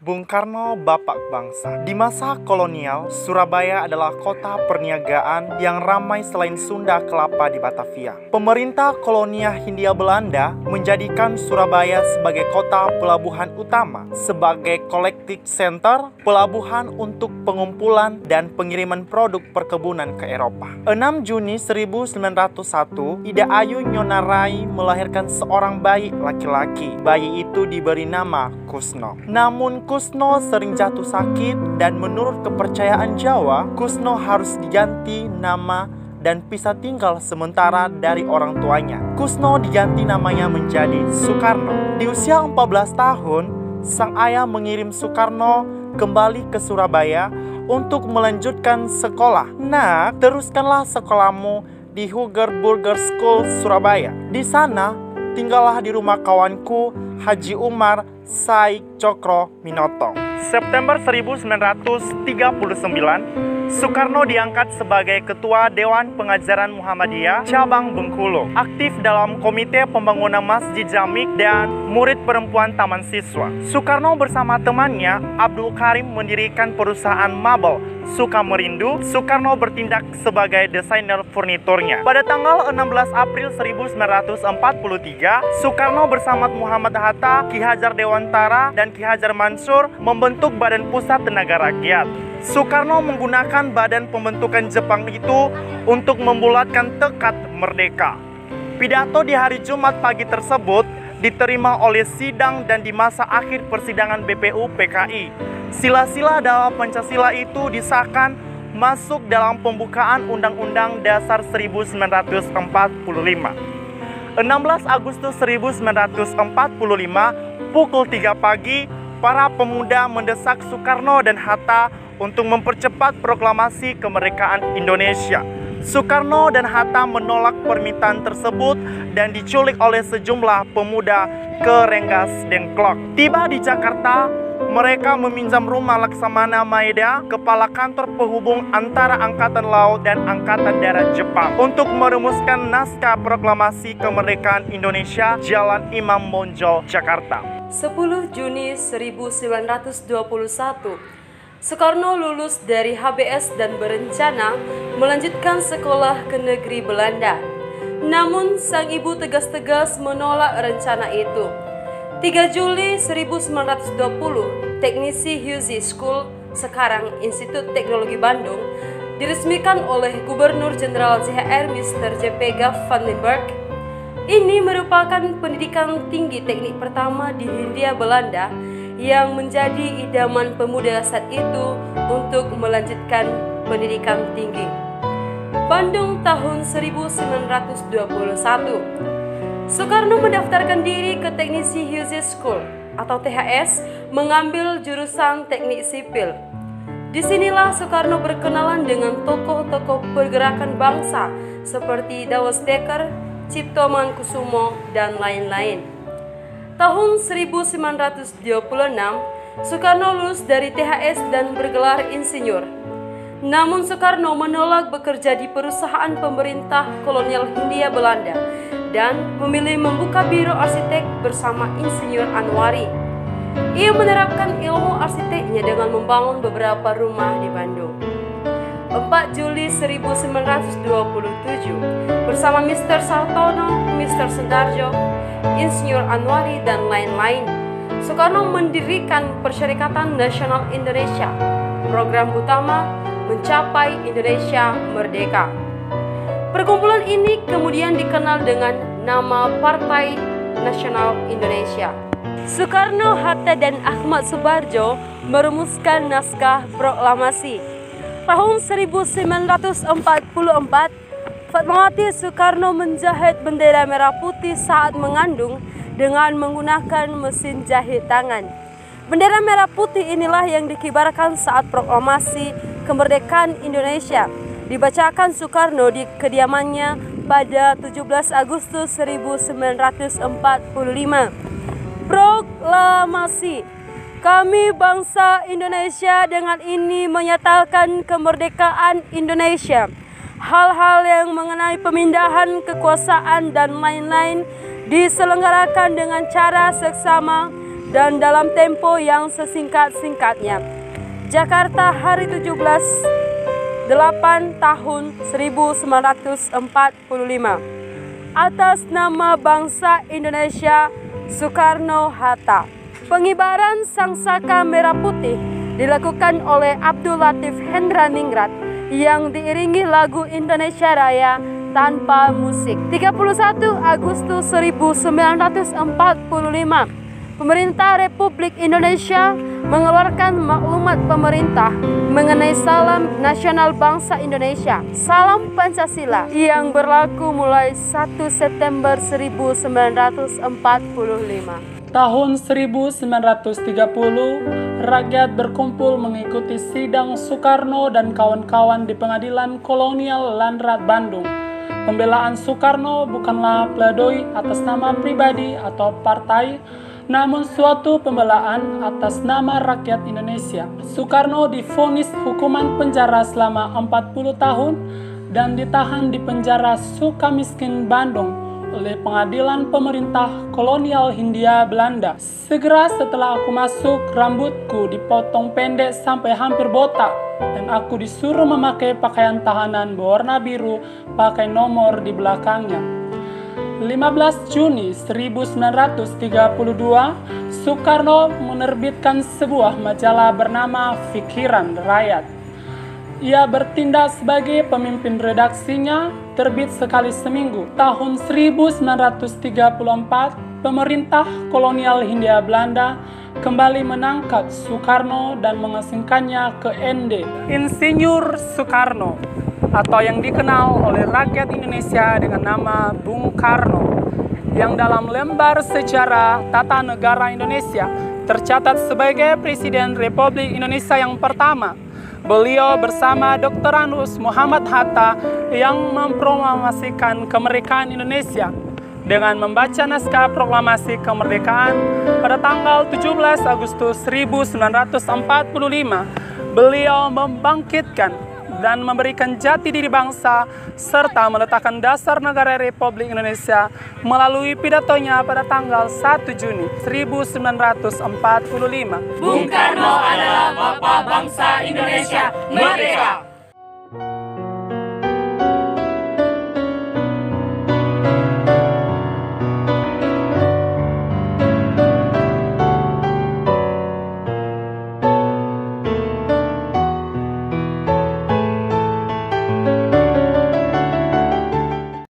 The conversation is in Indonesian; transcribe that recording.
Bung Karno, Bapak Bangsa. Di masa kolonial, Surabaya adalah kota perniagaan yang ramai selain Sunda Kelapa di Batavia. Pemerintah kolonial Hindia Belanda menjadikan Surabaya sebagai kota pelabuhan utama, sebagai collecting center, pelabuhan untuk pengumpulan dan pengiriman produk perkebunan ke Eropa. 6 Juni 1901, Ida Ayu Nyonarai melahirkan seorang bayi laki-laki. Bayi itu diberi nama Kusno. Namun Kusno sering jatuh sakit dan menurut kepercayaan Jawa, Kusno harus diganti nama dan pisah tinggal sementara dari orang tuanya. Kusno diganti namanya menjadi Soekarno. Di usia 14 tahun, sang ayah mengirim Soekarno kembali ke Surabaya untuk melanjutkan sekolah. Nak, teruskanlah sekolahmu di Huger Burger School Surabaya. Di sana, tinggallah di rumah kawanku Haji Umar Saik Cokro Minoto. September 1939, Soekarno diangkat sebagai Ketua Dewan Pengajaran Muhammadiyah Cabang Bengkulu, aktif dalam Komite Pembangunan Masjid Jamik dan Murid Perempuan Taman Siswa. Soekarno bersama temannya Abdul Karim mendirikan perusahaan mebel Sukamerindu. Soekarno bertindak sebagai desainer furniturnya. Pada tanggal 16 April 1943, Soekarno bersama Muhammad Hatta, Ki Hajar Dewantara, dan Ki Hajar Mansur membentuk Badan Pusat Tenaga Rakyat. Soekarno menggunakan badan pembentukan Jepang itu untuk membulatkan tekad merdeka. Pidato di hari Jumat pagi tersebut diterima oleh sidang dan di masa akhir persidangan BPU PKI. Sila-sila dalam Pancasila itu disahkan masuk dalam pembukaan Undang-Undang Dasar 1945. 16 Agustus 1945, pukul 3 pagi, para pemuda mendesak Soekarno dan Hatta untuk mempercepat proklamasi kemerdekaan Indonesia. Soekarno dan Hatta menolak permintaan tersebut dan diculik oleh sejumlah pemuda ke Rengas Dengklok. Tiba di Jakarta, mereka meminjam rumah Laksamana Maeda, kepala kantor penghubung antara Angkatan Laut dan Angkatan Darat Jepang, untuk merumuskan naskah proklamasi kemerdekaan Indonesia Jalan Imam Bonjol, Jakarta. 10 Juni 1921, Soekarno lulus dari HBS dan berencana melanjutkan sekolah ke negeri Belanda. Namun sang ibu tegas-tegas menolak rencana itu. 3 Juli 1920, Teknisi Hussey School, sekarang Institut Teknologi Bandung, diresmikan oleh Gubernur Jenderal JHR Mr. J.P. van den Berg. Ini merupakan pendidikan tinggi teknik pertama di Hindia Belanda yang menjadi idaman pemuda saat itu untuk melanjutkan pendidikan tinggi. Bandung tahun 1921. Soekarno mendaftarkan diri ke Teknisi Hussey School atau THS, mengambil jurusan teknik sipil. Disinilah Soekarno berkenalan dengan tokoh-tokoh pergerakan bangsa seperti Dawes Dekker, Cipto Mangunkusumo, dan lain-lain. Tahun 1926, Soekarno lulus dari THS dan bergelar insinyur. Namun Soekarno menolak bekerja di perusahaan pemerintah kolonial Hindia Belanda dan memilih membuka biro arsitek bersama Insinyur Anwari. Ia menerapkan ilmu arsiteknya dengan membangun beberapa rumah di Bandung. 4 Juli 1927, bersama Mr. Sartono, Mr. Sundarjo, Insinyur Anwari, dan lain-lain, Soekarno mendirikan Persyarikatan Nasional Indonesia. Program utama mencapai Indonesia Merdeka. Perkumpulan ini kemudian dikenal dengan nama Partai Nasional Indonesia. Soekarno, Hatta, dan Ahmad Subarjo merumuskan naskah proklamasi. Tahun 1944, Fatmawati Soekarno menjahit bendera merah putih saat mengandung dengan menggunakan mesin jahit tangan. Bendera merah putih inilah yang dikibarkan saat proklamasi kemerdekaan Indonesia dibacakan Soekarno di kediamannya pada 17 Agustus 1945. Proklamasi. Kami bangsa Indonesia dengan ini menyatakan kemerdekaan Indonesia. Hal-hal yang mengenai pemindahan kekuasaan dan lain-lain diselenggarakan dengan cara seksama dan dalam tempo yang sesingkat-singkatnya. Jakarta, hari 17/8 tahun 1945. Atas nama bangsa Indonesia, Soekarno-Hatta. Pengibaran sangsaka merah putih dilakukan oleh Abdul Latif Hendraningrat yang diiringi lagu Indonesia Raya tanpa musik. 31 Agustus 1945, Pemerintah Republik Indonesia mengeluarkan maklumat pemerintah mengenai Salam Nasional Bangsa Indonesia, Salam Pancasila, yang berlaku mulai 1 September 1945. Tahun 1930, rakyat berkumpul mengikuti sidang Soekarno dan kawan-kawan di Pengadilan Kolonial Landrat Bandung. Pembelaan Soekarno bukanlah pledoi atas nama pribadi atau partai, namun suatu pembelaan atas nama rakyat Indonesia. Soekarno divonis hukuman penjara selama 40 tahun dan ditahan di penjara Sukamiskin Bandung oleh Pengadilan Pemerintah Kolonial Hindia Belanda. Segera setelah aku masuk, rambutku dipotong pendek sampai hampir botak dan aku disuruh memakai pakaian tahanan berwarna biru pakai nomor di belakangnya. 15 Juni 1932, Soekarno menerbitkan sebuah majalah bernama Pikiran Rakyat. Ia bertindak sebagai pemimpin redaksinya, terbit sekali seminggu. Tahun 1934, pemerintah kolonial Hindia Belanda kembali menangkap Soekarno dan mengasingkannya ke ND. Insinyur Soekarno, atau yang dikenal oleh rakyat Indonesia dengan nama Bung Karno, yang dalam lembar sejarah tata negara Indonesia tercatat sebagai Presiden Republik Indonesia yang pertama. Beliau bersama Dr. Anus Muhammad Hatta yang memproklamasikan kemerdekaan Indonesia dengan membaca naskah proklamasi kemerdekaan pada tanggal 17 Agustus 1945. Beliau membangkitkan dan memberikan jati diri bangsa serta meletakkan dasar negara Republik Indonesia melalui pidatonya pada tanggal 1 Juni 1945. Bung Karno adalah Bapak Bangsa Indonesia Merdeka.